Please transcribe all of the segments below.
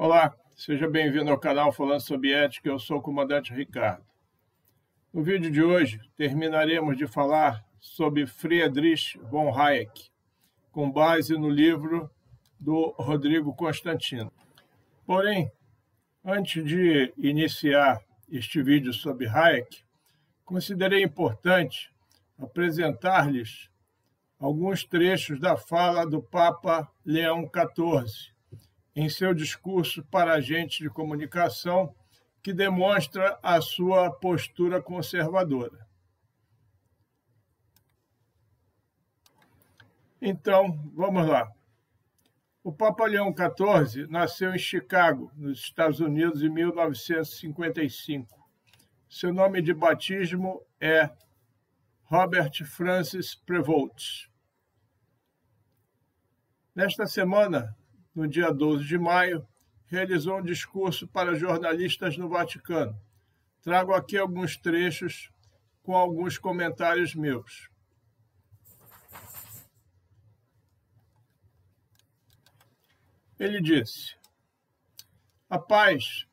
Olá, seja bem-vindo ao canal Falando sobre Ética, eu sou o comandante Ricardo. No vídeo de hoje, terminaremos de falar sobre Friedrich von Hayek, com base no livro do Rodrigo Constantino. Porém, antes de iniciar este vídeo sobre Hayek, considerei importante apresentar-lhes alguns trechos da fala do Papa Leão XIV, em seu discurso para agentes de comunicação, que demonstra a sua postura conservadora. Então, vamos lá. O Papa Leão XIV nasceu em Chicago, nos Estados Unidos, em 1955. Seu nome de batismo é Robert Francis Prevost. Nesta semana, no dia 12 de maio, realizou um discurso para jornalistas no Vaticano. Trago aqui alguns trechos com alguns comentários meus. Ele disse: a paz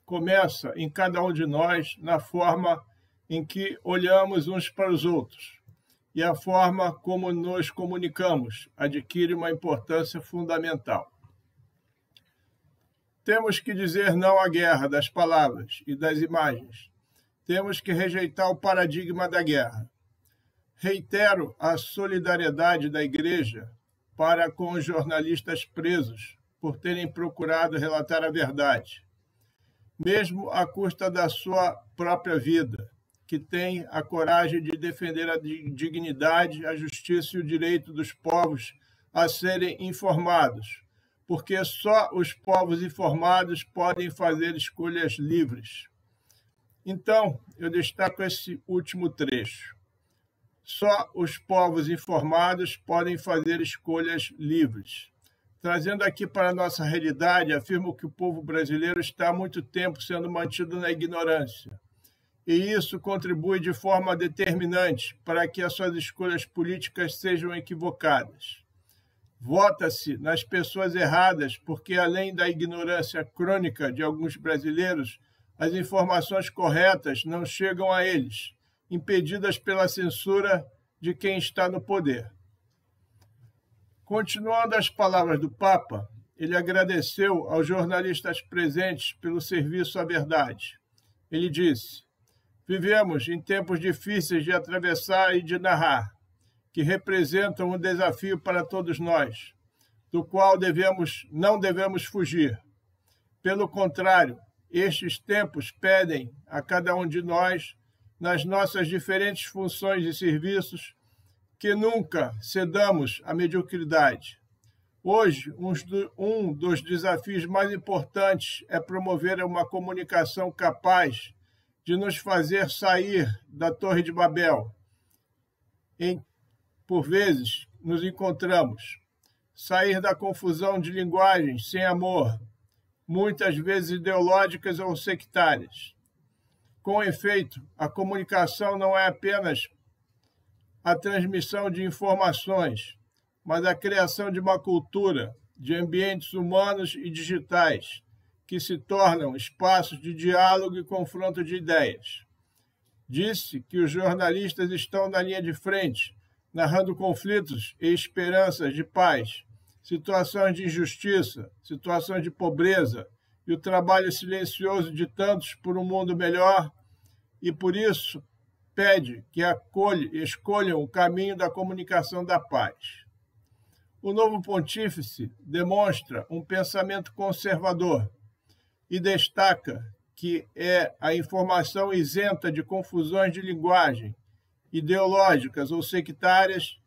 começa em cada um de nós na forma em que olhamos uns para os outros, e a forma como nos comunicamos adquire uma importância fundamental. Temos que dizer não à guerra das palavras e das imagens. Temos que rejeitar o paradigma da guerra. Reitero a solidariedade da Igreja para com os jornalistas presos por terem procurado relatar a verdade, mesmo à custa da sua própria vida, que tem a coragem de defender a dignidade, a justiça e o direito dos povos a serem informados, porque só os povos informados podem fazer escolhas livres. Então, eu destaco esse último trecho. Só os povos informados podem fazer escolhas livres. Trazendo aqui para a nossa realidade, afirmo que o povo brasileiro está há muito tempo sendo mantido na ignorância. E isso contribui de forma determinante para que as suas escolhas políticas sejam equivocadas. Vota-se nas pessoas erradas porque, além da ignorância crônica de alguns brasileiros, as informações corretas não chegam a eles, impedidas pela censura de quem está no poder. Continuando as palavras do Papa, ele agradeceu aos jornalistas presentes pelo serviço à verdade. Ele disse: vivemos em tempos difíceis de atravessar e de narrar, que representam um desafio para todos nós, do qual não devemos fugir. Pelo contrário, estes tempos pedem a cada um de nós, nas nossas diferentes funções e serviços, que nunca cedamos à mediocridade. Hoje, um dos desafios mais importantes é promover uma comunicação capaz de nos fazer sair da Torre de Babel, por vezes, nos encontramos, sair da confusão de linguagens sem amor, muitas vezes ideológicas ou sectárias. Com efeito, a comunicação não é apenas a transmissão de informações, mas a criação de uma cultura, de ambientes humanos e digitais, que se tornam espaços de diálogo e confronto de ideias. Disse que os jornalistas estão na linha de frente, narrando conflitos e esperanças de paz, situações de injustiça, situações de pobreza e o trabalho silencioso de tantos por um mundo melhor, e por isso pede que escolham o caminho da comunicação da paz. O novo pontífice demonstra um pensamento conservador e destaca que é a informação isenta de confusões de linguagem, ideológicas ou sectárias,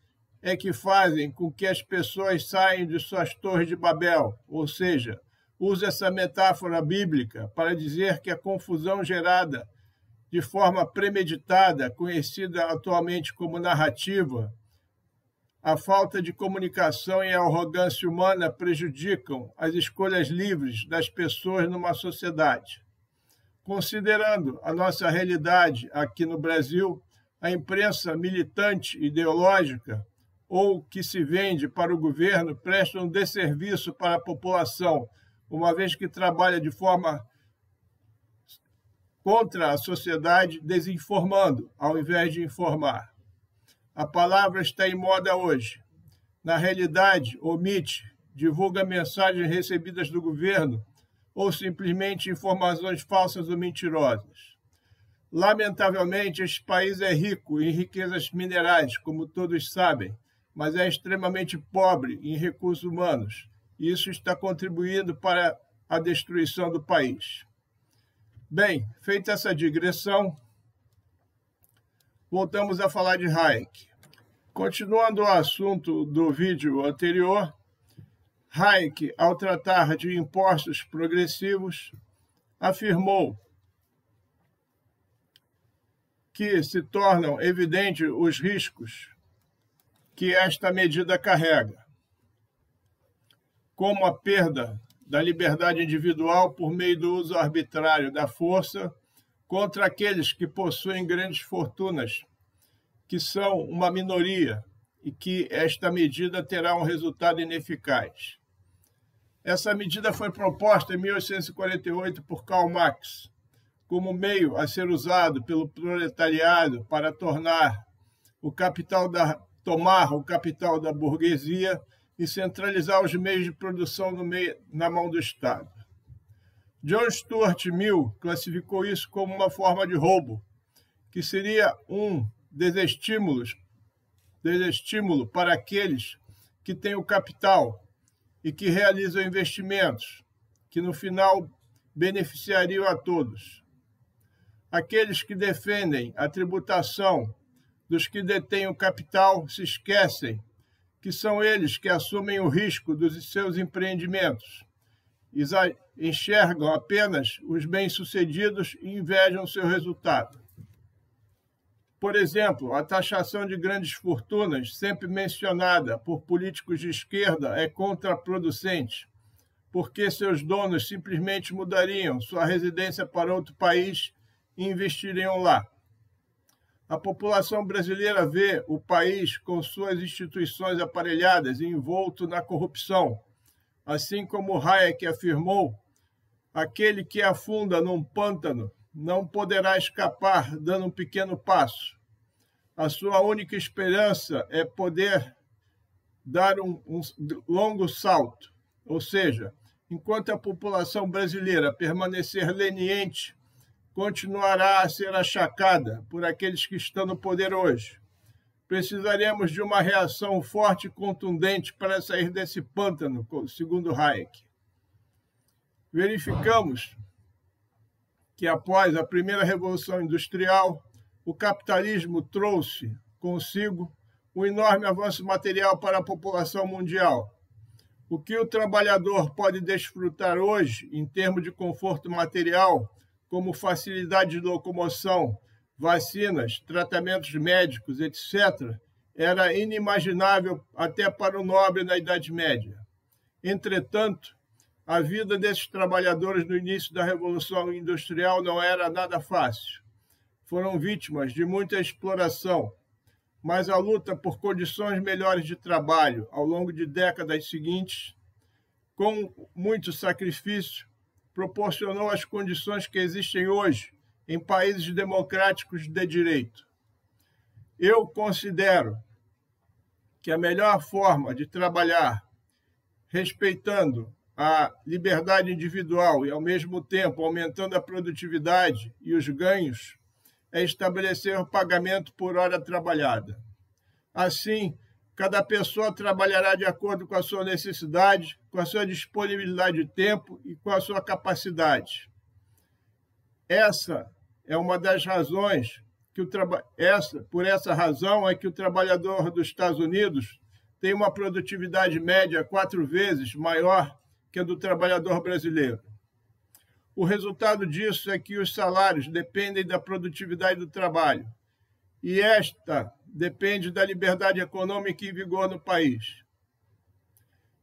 é que fazem com que as pessoas saiam de suas torres de Babel, ou seja, usa essa metáfora bíblica para dizer que a confusão gerada de forma premeditada, conhecida atualmente como narrativa, a falta de comunicação e a arrogância humana prejudicam as escolhas livres das pessoas numa sociedade. Considerando a nossa realidade aqui no Brasil, a imprensa militante ideológica ou que se vende para o governo presta um desserviço para a população, uma vez que trabalha de forma contra a sociedade, desinformando, ao invés de informar. A palavra está em moda hoje. Na realidade, omite, divulga mensagens recebidas do governo ou simplesmente informações falsas ou mentirosas. Lamentavelmente, este país é rico em riquezas minerais, como todos sabem, mas é extremamente pobre em recursos humanos. E isso está contribuindo para a destruição do país. Bem, feita essa digressão, voltamos a falar de Hayek. Continuando o assunto do vídeo anterior, Hayek, ao tratar de impostos progressivos, afirmou que se tornam evidentes os riscos que esta medida carrega, como a perda da liberdade individual por meio do uso arbitrário da força contra aqueles que possuem grandes fortunas, que são uma minoria, e que esta medida terá um resultado ineficaz. Essa medida foi proposta em 1848 por Karl Marx, como meio a ser usado pelo proletariado para tomar o capital da burguesia e centralizar os meios de produção na mão do Estado. John Stuart Mill classificou isso como uma forma de roubo, que seria um desestímulo para aqueles que têm o capital e que realizam investimentos, que no final beneficiariam a todos. Aqueles que defendem a tributação dos que detêm o capital se esquecem que são eles que assumem o risco dos seus empreendimentos. Enxergam apenas os bem-sucedidos e invejam seu resultado. Por exemplo, a taxação de grandes fortunas, sempre mencionada por políticos de esquerda, é contraproducente, porque seus donos simplesmente mudariam sua residência para outro país e investiriam lá. A população brasileira vê o país com suas instituições aparelhadas e envolto na corrupção. Assim como Hayek afirmou, aquele que afunda num pântano não poderá escapar dando um pequeno passo. A sua única esperança é poder dar um longo salto. Ou seja, enquanto a população brasileira permanecer leniente, continuará a ser achacada por aqueles que estão no poder hoje. Precisaremos de uma reação forte e contundente para sair desse pântano, segundo Hayek. Verificamos que após a primeira Revolução Industrial, o capitalismo trouxe consigo um enorme avanço material para a população mundial. O que o trabalhador pode desfrutar hoje, em termos de conforto material, como facilidade de locomoção, vacinas, tratamentos médicos, etc., era inimaginável até para o nobre na Idade Média. Entretanto, a vida desses trabalhadores no início da Revolução Industrial não era nada fácil. Foram vítimas de muita exploração, mas a luta por condições melhores de trabalho ao longo de décadas seguintes, com muito sacrifício, proporcionou as condições que existem hoje em países democráticos de direito. Eu considero que a melhor forma de trabalhar, respeitando a liberdade individual e, ao mesmo tempo, aumentando a produtividade e os ganhos, é estabelecer o pagamento por hora trabalhada. Assim, cada pessoa trabalhará de acordo com a sua necessidade, com a sua disponibilidade de tempo e com a sua capacidade. Essa é uma das razões que por essa razão é que o trabalhador dos Estados Unidos tem uma produtividade média 4 vezes maior que a do trabalhador brasileiro. O resultado disso é que os salários dependem da produtividade do trabalho, e esta depende da liberdade econômica em vigor no país.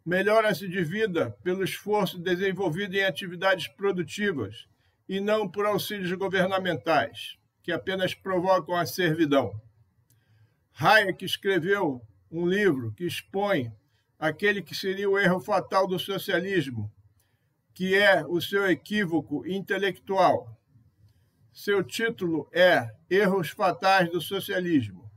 Melhora-se de vida pelo esforço desenvolvido em atividades produtivas e não por auxílios governamentais, que apenas provocam a servidão. Hayek escreveu um livro que expõe aquele que seria o erro fatal do socialismo, que é o seu equívoco intelectual. Seu título é Erros Fatais do Socialismo.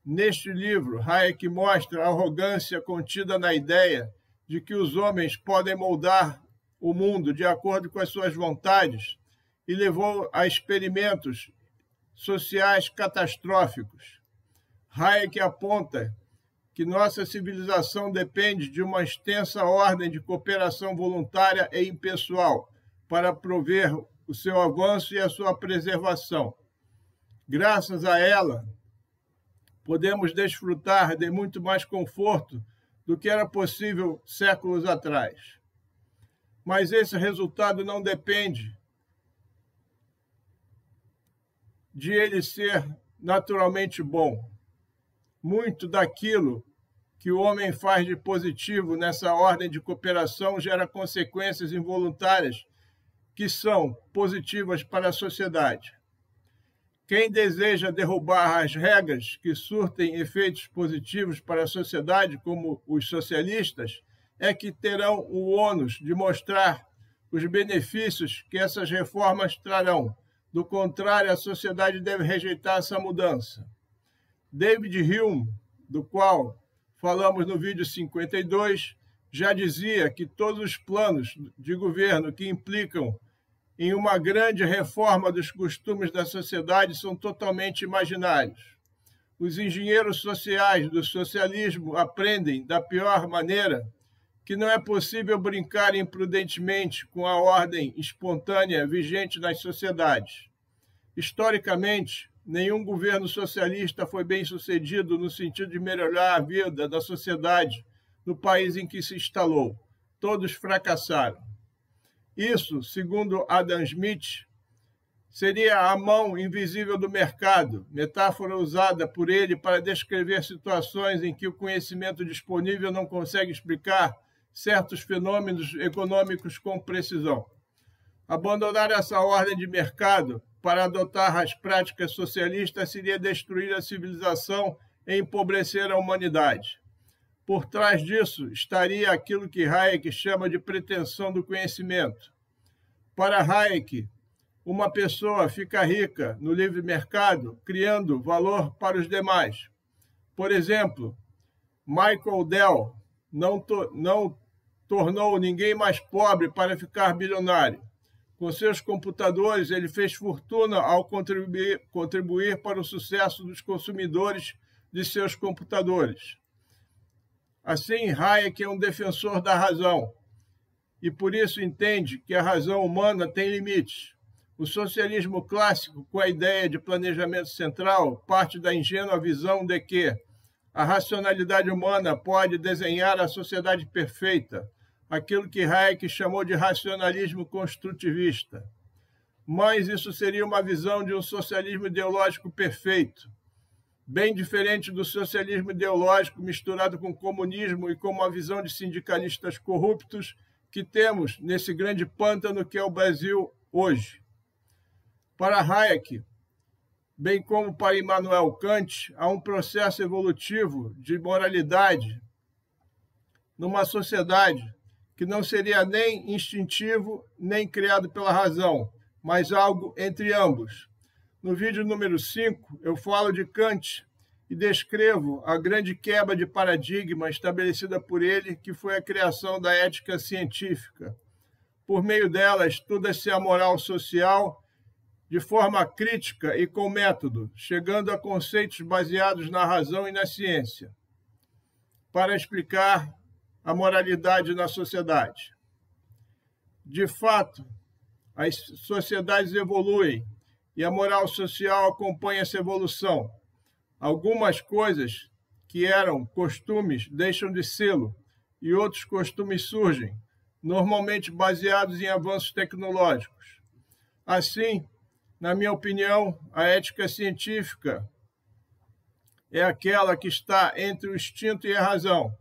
Neste livro, Hayek mostra a arrogância contida na ideia de que os homens podem moldar o mundo de acordo com as suas vontades e levou a experimentos sociais catastróficos. Hayek aponta que nossa civilização depende de uma extensa ordem de cooperação voluntária e impessoal para prover o seu avanço e a sua preservação. Graças a ela, podemos desfrutar de muito mais conforto do que era possível séculos atrás. Mas esse resultado não depende de ele ser naturalmente bom. Muito daquilo que o homem faz de positivo nessa ordem de cooperação gera consequências involuntárias que são positivas para a sociedade. Quem deseja derrubar as regras que surtem efeitos positivos para a sociedade, como os socialistas, é que terão o ônus de mostrar os benefícios que essas reformas trarão. Do contrário, a sociedade deve rejeitar essa mudança. David Hume, do qual falamos no vídeo 52, já dizia que todos os planos de governo que implicam em uma grande reforma dos costumes da sociedade são totalmente imaginários. Os engenheiros sociais do socialismo aprendem, da pior maneira, que não é possível brincar imprudentemente com a ordem espontânea vigente nas sociedades. Historicamente, nenhum governo socialista foi bem-sucedido no sentido de melhorar a vida da sociedade no país em que se instalou. Todos fracassaram. Isso, segundo Adam Smith, seria a mão invisível do mercado, metáfora usada por ele para descrever situações em que o conhecimento disponível não consegue explicar certos fenômenos econômicos com precisão. Abandonar essa ordem de mercado para adotar as práticas socialistas seria destruir a civilização e empobrecer a humanidade. Por trás disso estaria aquilo que Hayek chama de pretensão do conhecimento. Para Hayek, uma pessoa fica rica no livre mercado, criando valor para os demais. Por exemplo, Michael Dell não tornou ninguém mais pobre para ficar bilionário. Com seus computadores, ele fez fortuna ao contribuir para o sucesso dos consumidores de seus computadores. Assim, Hayek é um defensor da razão e, por isso, entende que a razão humana tem limites. O socialismo clássico, com a ideia de planejamento central, parte da ingênua visão de que a racionalidade humana pode desenhar a sociedade perfeita, aquilo que Hayek chamou de racionalismo construtivista. Mas isso seria uma visão de um socialismo ideológico perfeito, bem diferente do socialismo ideológico misturado com comunismo e com uma visão de sindicalistas corruptos que temos nesse grande pântano que é o Brasil hoje. Para Hayek, bem como para Immanuel Kant, há um processo evolutivo de moralidade numa sociedade que não seria nem instintivo, nem criado pela razão, mas algo entre ambos. No vídeo número 5, eu falo de Kant e descrevo a grande quebra de paradigma estabelecida por ele, que foi a criação da ética científica. Por meio dela, estuda-se a moral social de forma crítica e com método, chegando a conceitos baseados na razão e na ciência, para explicar a moralidade na sociedade. De fato, as sociedades evoluem e a moral social acompanha essa evolução. Algumas coisas que eram costumes deixam de sê-lo e outros costumes surgem, normalmente baseados em avanços tecnológicos. Assim, na minha opinião, a ética científica é aquela que está entre o instinto e a razão,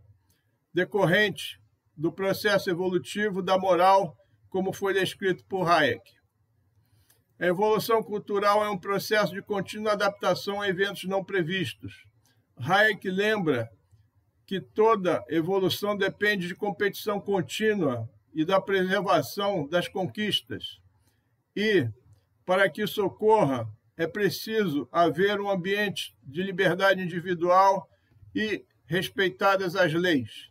decorrente do processo evolutivo da moral, como foi descrito por Hayek. A evolução cultural é um processo de contínua adaptação a eventos não previstos. Hayek lembra que toda evolução depende de competição contínua e da preservação das conquistas. E, para que isso ocorra, é preciso haver um ambiente de liberdade individual e respeitadas as leis.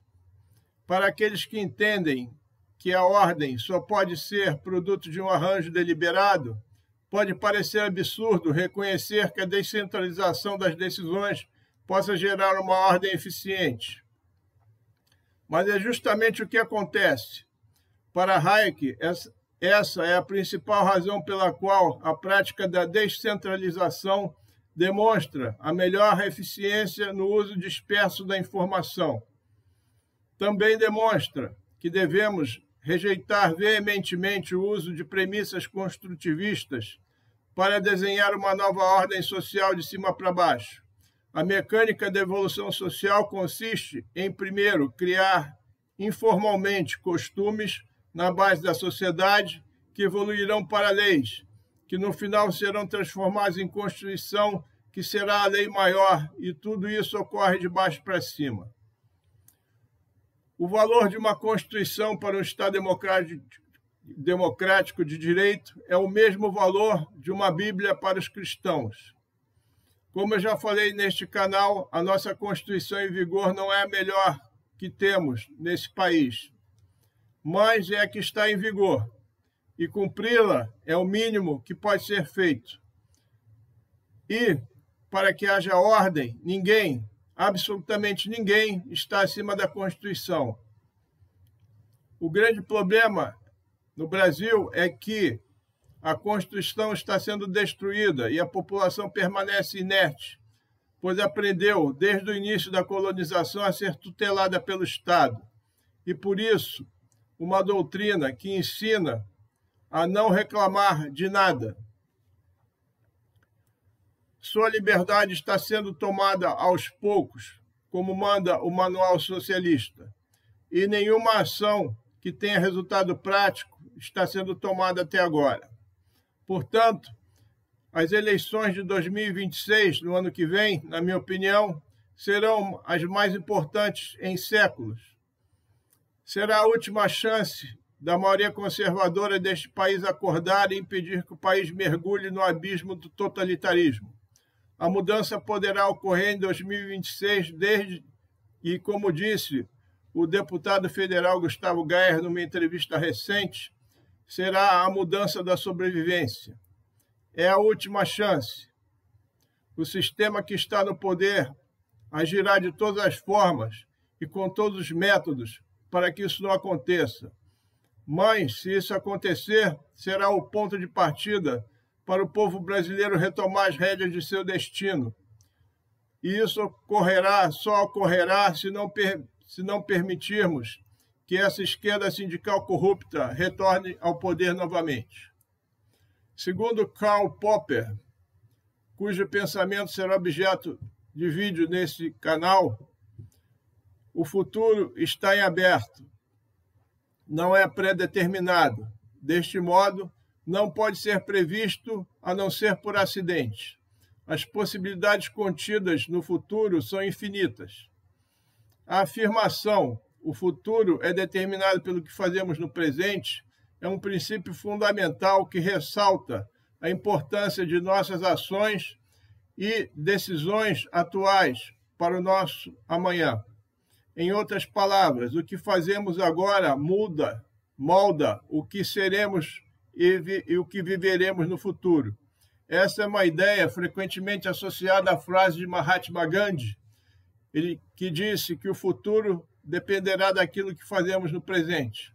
Para aqueles que entendem que a ordem só pode ser produto de um arranjo deliberado, pode parecer absurdo reconhecer que a descentralização das decisões possa gerar uma ordem eficiente. Mas é justamente o que acontece. Para Hayek, essa é a principal razão pela qual a prática da descentralização demonstra a melhor eficiência no uso disperso da informação. Também demonstra que devemos rejeitar veementemente o uso de premissas construtivistas para desenhar uma nova ordem social de cima para baixo. A mecânica da evolução social consiste em, primeiro, criar informalmente costumes na base da sociedade que evoluirão para leis, que no final serão transformadas em Constituição, que será a lei maior, e tudo isso ocorre de baixo para cima. O valor de uma Constituição para um Estado democrático de direito é o mesmo valor de uma Bíblia para os cristãos. Como eu já falei neste canal, a nossa Constituição em vigor não é a melhor que temos nesse país, mas é a que está em vigor, e cumpri-la é o mínimo que pode ser feito. E, para que haja ordem, ninguém, absolutamente ninguém, está acima da Constituição. O grande problema no Brasil é que a Constituição está sendo destruída e a população permanece inerte, pois aprendeu, desde o início da colonização, a ser tutelada pelo Estado. E, por isso, uma doutrina que ensina a não reclamar de nada. Sua liberdade está sendo tomada aos poucos, como manda o Manual Socialista, e nenhuma ação que tenha resultado prático está sendo tomada até agora. Portanto, as eleições de 2026, no ano que vem, na minha opinião, serão as mais importantes em séculos. Será a última chance da maioria conservadora deste país acordar e impedir que o país mergulhe no abismo do totalitarismo. A mudança poderá ocorrer em 2026, e como disse o deputado federal Gustavo Gayer numa entrevista recente, será a mudança da sobrevivência. É a última chance. O sistema que está no poder agirá de todas as formas e com todos os métodos para que isso não aconteça. Mas, se isso acontecer, será o ponto de partida para o povo brasileiro retomar as rédeas de seu destino. E isso só ocorrerá se não permitirmos que essa esquerda sindical corrupta retorne ao poder novamente. Segundo Karl Popper, cujo pensamento será objeto de vídeo nesse canal, o futuro está em aberto, não é pré-determinado. Deste modo, não pode ser previsto a não ser por acidente. As possibilidades contidas no futuro são infinitas. A afirmação "o futuro é determinado pelo que fazemos no presente" é um princípio fundamental que ressalta a importância de nossas ações e decisões atuais para o nosso amanhã. Em outras palavras, o que fazemos agora molda o que seremos e o que viveremos no futuro. Essa é uma ideia frequentemente associada à frase de Mahatma Gandhi, que disse que o futuro dependerá daquilo que fazemos no presente.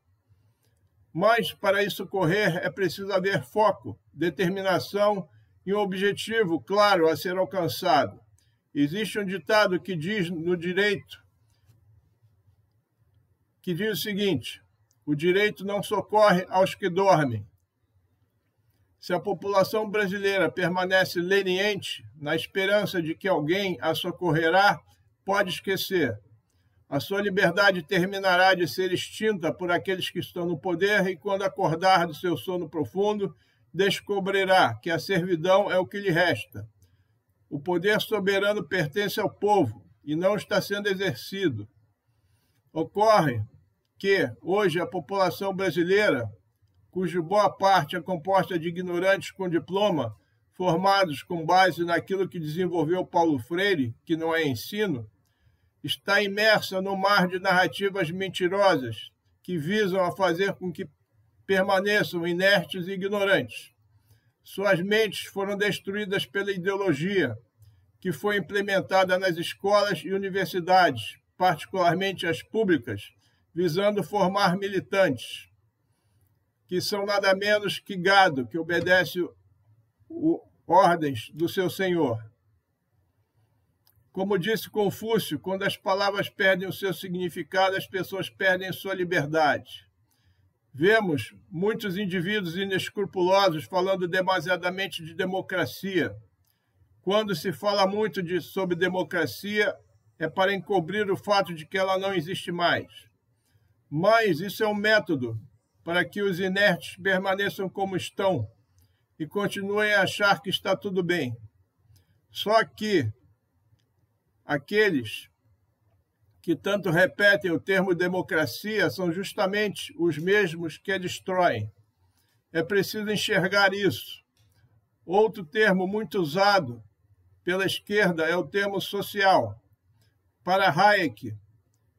Mas, para isso ocorrer, é preciso haver foco, determinação e um objetivo claro a ser alcançado. Existe um ditado que diz no direito, que diz o seguinte: o direito não socorre aos que dormem. Se a população brasileira permanece leniente, na esperança de que alguém a socorrerá, pode esquecer. A sua liberdade terminará de ser extinta por aqueles que estão no poder e, quando acordar do seu sono profundo, descobrirá que a servidão é o que lhe resta. O poder soberano pertence ao povo e não está sendo exercido. Ocorre que hoje a população brasileira, cuja boa parte é composta de ignorantes com diploma, formados com base naquilo que desenvolveu Paulo Freire, que não é ensino, está imersa no mar de narrativas mentirosas que visam a fazer com que permaneçam inertes e ignorantes. Suas mentes foram destruídas pela ideologia que foi implementada nas escolas e universidades, particularmente as públicas, visando formar militantes, que são nada menos que gado, que obedece ordens do seu senhor. Como disse Confúcio, quando as palavras perdem o seu significado, as pessoas perdem sua liberdade. Vemos muitos indivíduos inescrupulosos falando demasiadamente de democracia. Quando se fala muito sobre democracia, é para encobrir o fato de que ela não existe mais. Mas isso é um método para que os inertes permaneçam como estão e continuem a achar que está tudo bem. Só que aqueles que tanto repetem o termo democracia são justamente os mesmos que a destroem. É preciso enxergar isso. Outro termo muito usado pela esquerda é o termo social. Para Hayek,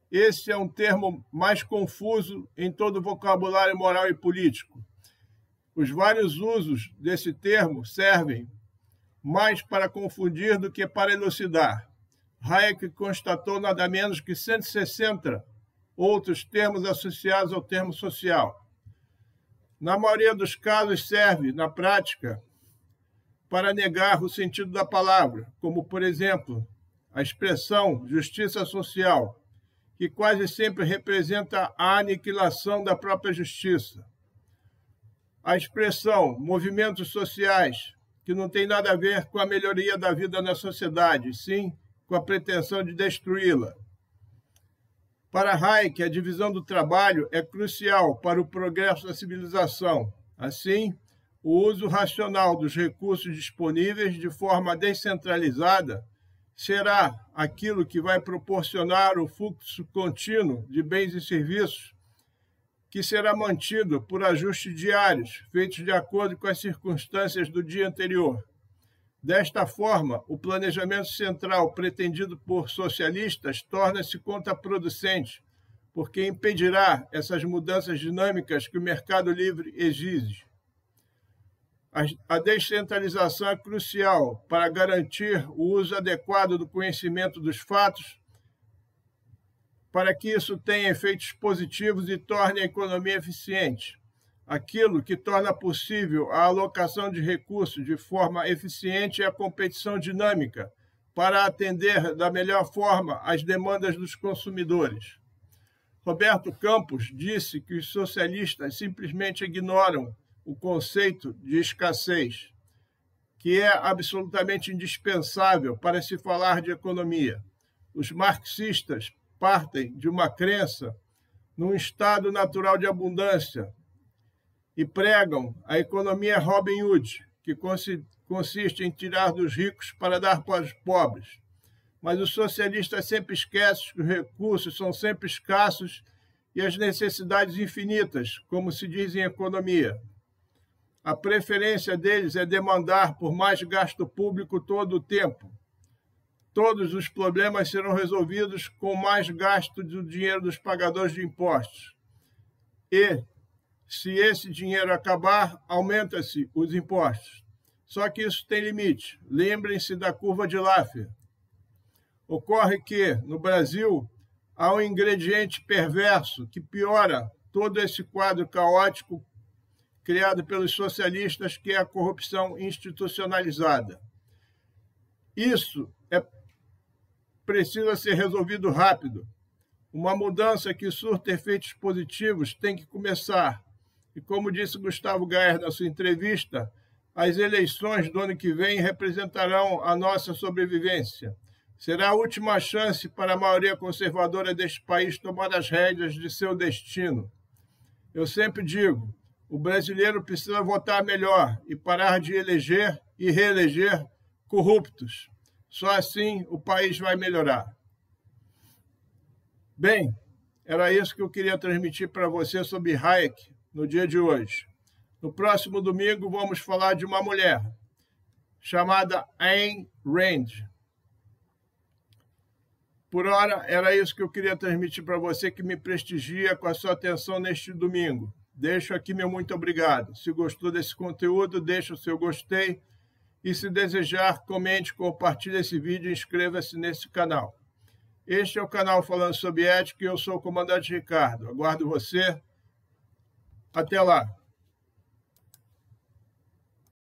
esse é um termo mais confuso em todo o vocabulário moral e político. Os vários usos desse termo servem mais para confundir do que para elucidar. Hayek constatou nada menos que 160 outros termos associados ao termo social. Na maioria dos casos serve, na prática, para negar o sentido da palavra, como, por exemplo, a expressão justiça social, que quase sempre representa a aniquilação da própria justiça. A expressão movimentos sociais, que não tem nada a ver com a melhoria da vida na sociedade, sim com a pretensão de destruí-la. Para Hayek, a divisão do trabalho é crucial para o progresso da civilização. Assim, o uso racional dos recursos disponíveis de forma descentralizada será aquilo que vai proporcionar o fluxo contínuo de bens e serviços que será mantido por ajustes diários, feitos de acordo com as circunstâncias do dia anterior. Desta forma, o planejamento central pretendido por socialistas torna-se contraproducente, porque impedirá essas mudanças dinâmicas que o mercado livre exige. A descentralização é crucial para garantir o uso adequado do conhecimento dos fatos, para que isso tenha efeitos positivos e torne a economia eficiente. Aquilo que torna possível a alocação de recursos de forma eficiente é a competição dinâmica, para atender da melhor forma às demandas dos consumidores. Roberto Campos disse que os socialistas simplesmente ignoram o conceito de escassez, que é absolutamente indispensável para se falar de economia. Os marxistas partem de uma crença num estado natural de abundância e pregam a economia Robin Hood, que consiste em tirar dos ricos para dar para os pobres. Mas os socialistas sempre esquecem que os recursos são sempre escassos e as necessidades infinitas, como se diz em economia. A preferência deles é demandar por mais gasto público todo o tempo. Todos os problemas serão resolvidos com mais gasto do dinheiro dos pagadores de impostos. E, se esse dinheiro acabar, aumenta-se os impostos. Só que isso tem limite. Lembrem-se da curva de Laffer. Ocorre que, no Brasil, há um ingrediente perverso que piora todo esse quadro caótico criado pelos socialistas, que é a corrupção institucionalizada. Isso precisa ser resolvido rápido. Uma mudança que surta efeitos positivos tem que começar. E como disse Gustavo Gayer na sua entrevista, as eleições do ano que vem representarão a nossa sobrevivência. Será a última chance para a maioria conservadora deste país tomar as rédeas de seu destino. Eu sempre digo, o brasileiro precisa votar melhor e parar de eleger e reeleger corruptos. Só assim o país vai melhorar. Bem, Era isso que eu queria transmitir para você sobre Hayek no dia de hoje. No próximo domingo vamos falar de uma mulher chamada Ayn Rand. Por hora, era isso que eu queria transmitir para você que me prestigia com a sua atenção neste domingo. Deixo aqui meu muito obrigado. Se gostou desse conteúdo, deixa o seu gostei. E se desejar, comente, compartilhe esse vídeo e inscreva-se nesse canal. Este é o canal Falando sobre Ética e eu sou o Comandante Ricardo. Aguardo você. Até lá.